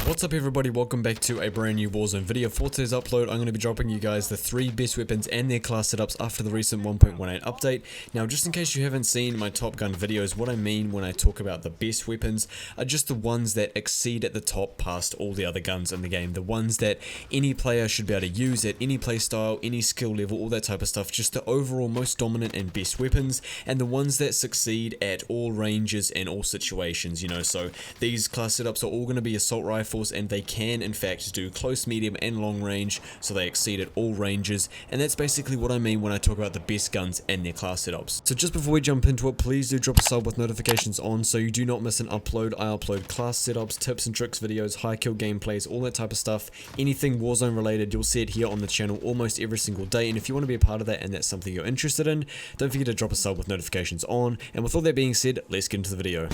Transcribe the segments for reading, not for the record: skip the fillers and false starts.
What's up everybody, welcome back to a brand new Warzone video. For today's upload, I'm going to be dropping you guys the 3 best weapons and their class setups after the recent 1.18 update. Now just in case you haven't seen my Top Gun videos, what I mean when I talk about the best weapons are just the ones that exceed at the top past all the other guns in the game. The ones that any player should be able to use at any playstyle, any skill level, all that type of stuff. Just the overall most dominant and best weapons, and the ones that succeed at all ranges and all situations, you know. So these class setups are all going to be assault rifles, and they can in fact do close, medium and long range, so they exceed at all ranges, and that's basically what I mean when I talk about the best guns and their class setups. So just before we jump into it, please do drop a sub with notifications on so you do not miss an upload. I upload class setups, tips and tricks videos, high kill gameplays, all that type of stuff. Anything Warzone related, you'll see it here on the channel almost every single day, and if you want to be a part of that and that's something you're interested in, don't forget to drop a sub with notifications on. And with all that being said, let's get into the video.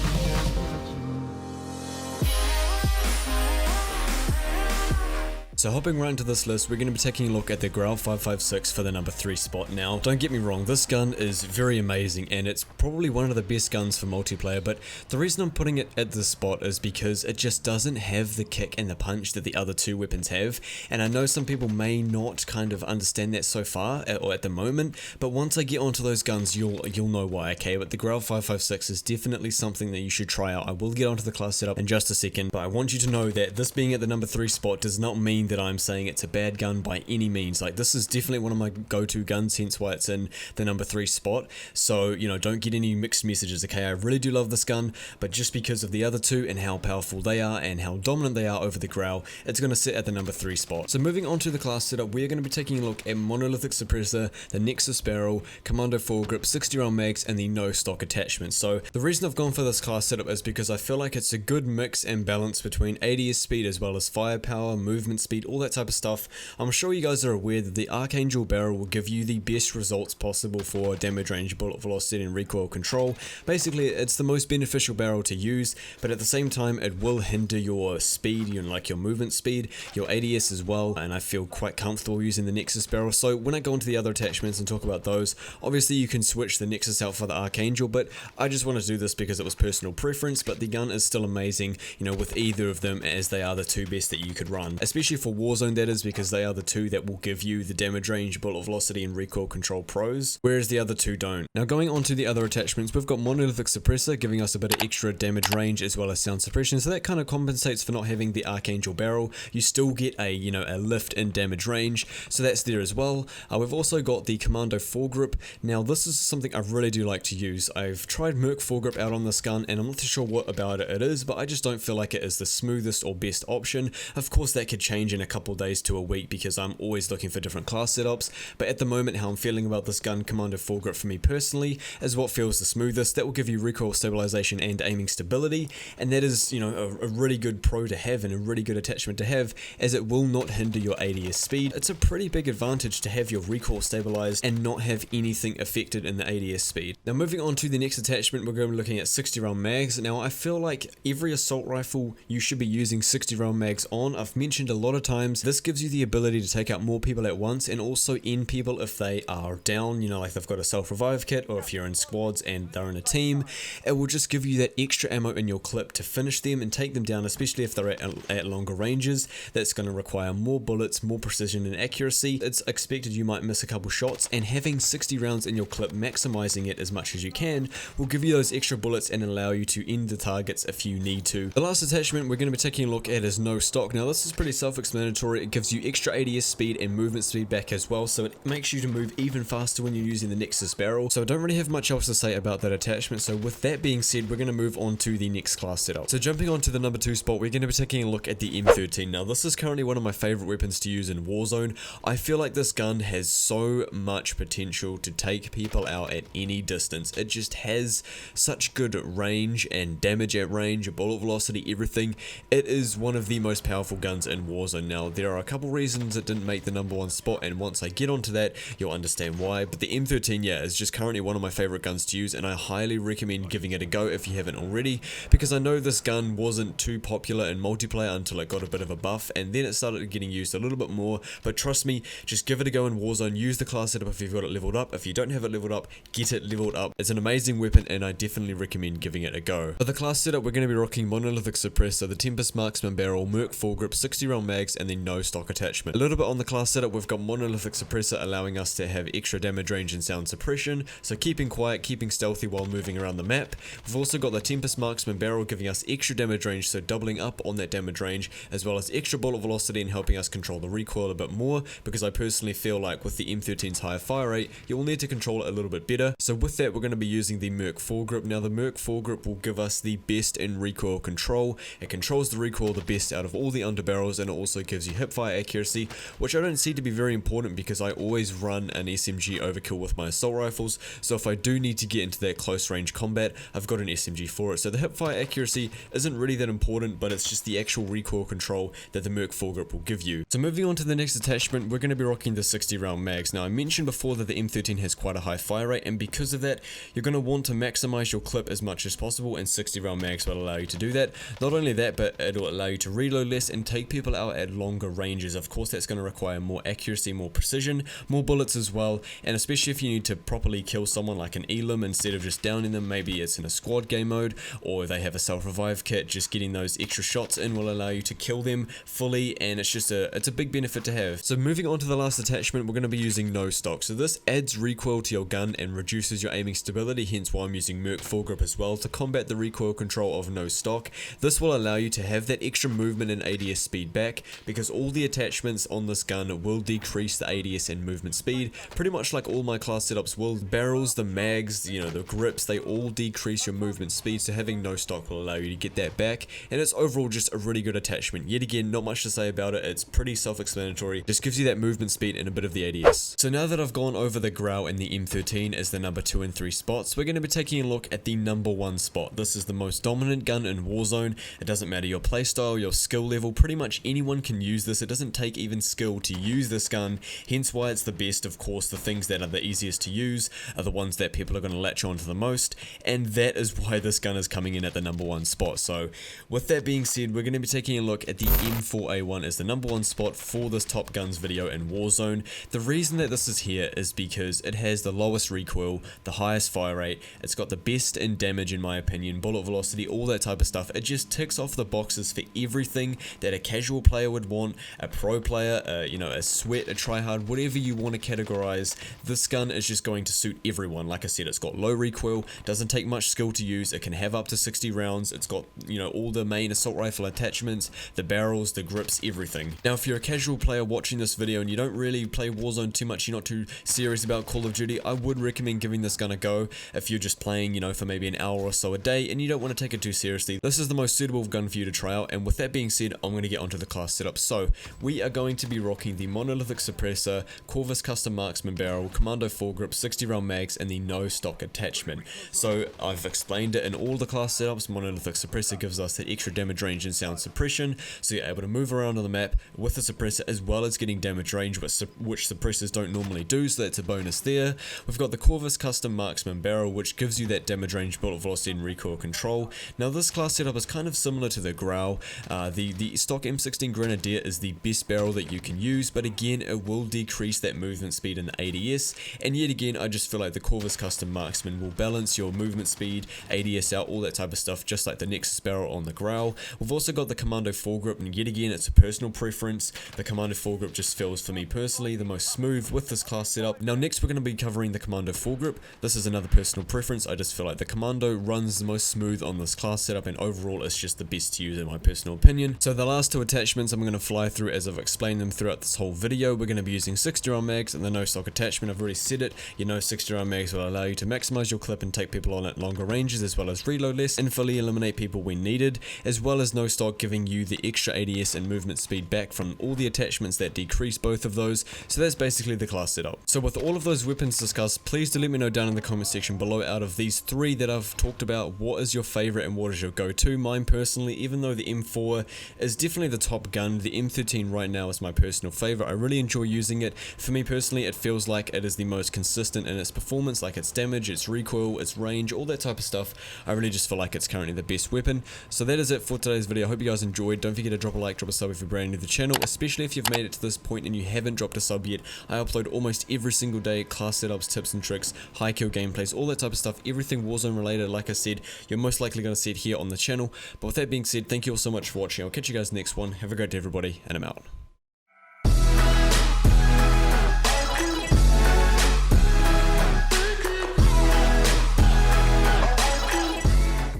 So hopping right into this list, we're going to be taking a look at the Grau 556 for the number 3 spot. Now, don't get me wrong, this gun is very amazing and it's probably one of the best guns for multiplayer, but the reason I'm putting it at this spot is because it just doesn't have the kick and the punch that the other 2 weapons have, and I know some people may not kind of understand that so far, or at the moment, but once I get onto those guns, you'll know why, okay? But the Grau 556 is definitely something that you should try out. I will get onto the class setup in just a second, but I want you to know that this being at the number 3 spot does not mean that I'm saying it's a bad gun by any means. Like, this is definitely one of my go-to guns, hence why it's in the number 3 spot. So, you know, don't get any mixed messages, okay? I really do love this gun, but just because of the other 2 and how powerful they are and how dominant they are over the Grau, it's going to sit at the number 3 spot. So moving on to the class setup, we're going to be taking a look at monolithic suppressor, the Nexus barrel, commando foregrip, 60 round mags, and the no stock attachment. So the reason I've gone for this class setup is because I feel like it's a good mix and balance between ADS speed as well as firepower, movement speed, all that type of stuff. I'm sure you guys are aware that the Archangel barrel will give you the best results possible for damage range, bullet velocity and recoil control. Basically, it's the most beneficial barrel to use, but at the same time it will hinder your speed, you know, like your movement speed, your ADS as well, and I feel quite comfortable using the Nexus barrel. So when I go into the other attachments and talk about those, obviously you can switch the Nexus out for the Archangel, but I just want to do this because it was personal preference. But the gun is still amazing, you know, with either of them, as they are the 2 best that you could run, especially for Warzone, that is, because they are the 2 that will give you the damage range, bullet velocity and recoil control pros, whereas the other 2 don't. Now going on to the other attachments, we've got monolithic suppressor giving us a bit of extra damage range as well as sound suppression, so that kind of compensates for not having the Archangel barrel. You still get a, you know, a lift in damage range, so that's there as well. We've also got the commando foregrip. Now this is something I really do like to use. I've tried Merc foregrip out on this gun and I'm not too sure what about it is, but I just don't feel like it is the smoothest or best option. Of course that could change in a couple days to a week because I'm always looking for different class setups, but at the moment how I'm feeling about this gun, commando foregrip for me personally is what feels the smoothest. That will give you recoil stabilization and aiming stability, and that is, you know, a really good pro to have and a really good attachment to have, as it will not hinder your ADS speed. It's a pretty big advantage to have your recoil stabilized and not have anything affected in the ADS speed. Now moving on to the next attachment, we're going to be looking at 60 round mags. Now I feel like every assault rifle you should be using 60 round mags on. I've mentioned a lot of times this gives you the ability to take out more people at once and also end people if they are down, you know, like they've got a self-revive kit, or if you're in squads and they're in a team, it will just give you that extra ammo in your clip to finish them and take them down, especially if they're at longer ranges. That's going to require more bullets, more precision and accuracy. It's expected you might miss a couple shots, and having 60 rounds in your clip, maximizing it as much as you can, will give you those extra bullets and allow you to end the targets if you need to. The last attachment we're going to be taking a look at is no stock. Now this is pretty self-explanatory. It gives you extra ADS speed and movement speed back as well, so it makes you to move even faster when you're using the Nexus barrel. So I don't really have much else to say about that attachment. So with that being said, we're going to move on to the next class setup. So jumping on to the number 2 spot, we're going to be taking a look at the M30. Now this is currently one of my favorite weapons to use in Warzone. I feel like this gun has so much potential to take people out at any distance. It just has such good range and damage at range, bullet velocity, everything. It is one of the most powerful guns in Warzone. Warzone. Now, there are a couple reasons it didn't make the #1 spot, and once I get onto that, you'll understand why. But the M13, yeah, is just currently one of my favorite guns to use, and I highly recommend giving it a go if you haven't already, because I know this gun wasn't too popular in multiplayer until it got a bit of a buff, and then it started getting used a little bit more. But trust me, just give it a go in Warzone. Use the class setup if you've got it leveled up. If you don't have it leveled up, get it leveled up. It's an amazing weapon, and I definitely recommend giving it a go. For the class setup, we're going to be rocking monolithic suppressor, the Tempest marksman barrel, Merc foregrip, 60 round mags, and then no stock attachment. A little bit on the class setup, we've got monolithic suppressor allowing us to have extra damage range and sound suppression, so keeping quiet, keeping stealthy while moving around the map. We've also got the Tempest marksman barrel giving us extra damage range, so doubling up on that damage range, as well as extra bullet velocity and helping us control the recoil a bit more, because I personally feel like with the M13's higher fire rate, you will need to control it a little bit better. So with that, we're going to be using the Merc foregrip. Now the Merc foregrip will give us the best in recoil control. It controls the recoil the best out of all the underbarrels, and it also gives you hipfire accuracy, which I don't see to be very important because I always run an SMG overkill with my assault rifles, so if I do need to get into that close range combat, I've got an SMG for it. So the hipfire accuracy isn't really that important, but it's just the actual recoil control that the Merc foregrip will give you. So moving on to the next attachment, we're going to be rocking the 60 round mags. Now I mentioned before that the M13 has quite a high fire rate, and because of that, you're going to want to maximize your clip as much as possible, and 60 round mags will allow you to do that. Not only that, but it'll allow you to reload less and take people out at longer ranges. Of course, that's going to require more accuracy, more precision, more bullets as well, and especially if you need to properly kill someone like an elim instead of just downing them, maybe it's in a squad game mode, or they have a self-revive kit, just getting those extra shots in will allow you to kill them fully, and it's a big benefit to have. So moving on to the last attachment, we're going to be using no stock. So this adds recoil to your gun and reduces your aiming stability, hence why I'm using Merc foregrip as well to combat the recoil control of no stock. This will allow you to have that extra movement and ADS speed back, because all the attachments on this gun will decrease the ADS and movement speed, pretty much like all my class setups will. Barrels, the mags, you know, the grips, they all decrease your movement speed, so having no stock will allow you to get that back, and it's overall just a really good attachment. Yet again, not much to say about it, it's pretty self-explanatory, just gives you that movement speed and a bit of the ADS. So now that I've gone over the Grau and the M13 as the #2 and 3 spots, we're going to be taking a look at the #1 spot. This is the most dominant gun in Warzone. It doesn't matter your playstyle, your skill level, pretty much anyone can use this. It doesn't take even skill to use this gun, hence why it's the best. Of course, the things that are the easiest to use are the ones that people are going to latch onto the most, and that is why this gun is coming in at the #1 spot. So with that being said, we're going to be taking a look at the M4A1 as the #1 spot for this Top Guns video in Warzone. The reason that this is here is because it has the lowest recoil, the highest fire rate, it's got the best in damage in my opinion, bullet velocity, all that type of stuff. It just ticks off the boxes for everything that a casual player would want, a pro player, you know, a sweat, a tryhard, whatever you want to categorize. This gun is just going to suit everyone. Like I said, it's got low recoil, doesn't take much skill to use, it can have up to 60 rounds, it's got, you know, all the main assault rifle attachments, the barrels, the grips, everything. Now if you're a casual player watching this video and you don't really play Warzone too much, you're not too serious about Call of Duty, I would recommend giving this gun a go. If you're just playing, you know, for maybe an hour or so a day and you don't want to take it too seriously, this is the most suitable gun for you to try out. And with that being said, I'm going to get onto the class setup. So we are going to be rocking the monolithic suppressor, Corvus custom marksman barrel, commando foregrip, 60 round mags, and the no stock attachment. So I've explained it in all the class setups. Monolithic suppressor gives us that extra damage range and sound suppression, so you're able to move around on the map with the suppressor as well as getting damage range, which suppressors don't normally do, so that's a bonus there. We've got the Corvus custom marksman barrel, which gives you that damage range, bullet velocity, and recoil control. Now this class setup is kind of similar to the Grau. The stock M16 Grenadier is the best barrel that you can use, but again it will decrease that movement speed and ADS, and yet again I just feel like the Corvus custom marksman will balance your movement speed, ADS out, all that type of stuff, just like the Nexus barrel on the Grau. We've also got the commando foregrip, and yet again it's a personal preference. The commando foregrip just feels, for me personally, the most smooth with this class setup. Now next we're going to be covering the commando foregrip. This is another personal preference. I just feel like the commando runs the most smooth on this class setup, and overall it's just the best to use in my personal opinion. So the last two attachments I'm going to fly through as I've explained them throughout this whole video. We're going to be using 60 round mags and the no stock attachment. I've already said it, you know, 60 round mags will allow you to maximize your clip and take people on at longer ranges, as well as reload less and fully eliminate people when needed, as well as no stock giving you the extra ADS and movement speed back from all the attachments that decrease both of those. So that's basically the class setup. So with all of those weapons discussed, please do let me know down in the comment section below, out of these three that I've talked about, what is your favorite and what is your go-to? Mine personally, even though the M4 is definitely the top gun gun. The M13 right now is my personal favorite. I really enjoy using it. For me personally, it feels like it is the most consistent in its performance, like its damage, its recoil, its range, all that type of stuff. I really just feel like it's currently the best weapon. So that is it for today's video. I hope you guys enjoyed. Don't forget to drop a like, drop a sub if you're brand new to the channel, especially if you've made it to this point and you haven't dropped a sub yet. I upload almost every single day, class setups, tips and tricks, high kill gameplays, all that type of stuff, everything Warzone related. Like I said, you're most likely going to see it here on the channel. But with that being said, thank you all so much for watching. I'll catch you guys next one. Have a great day everybody, and I'm out.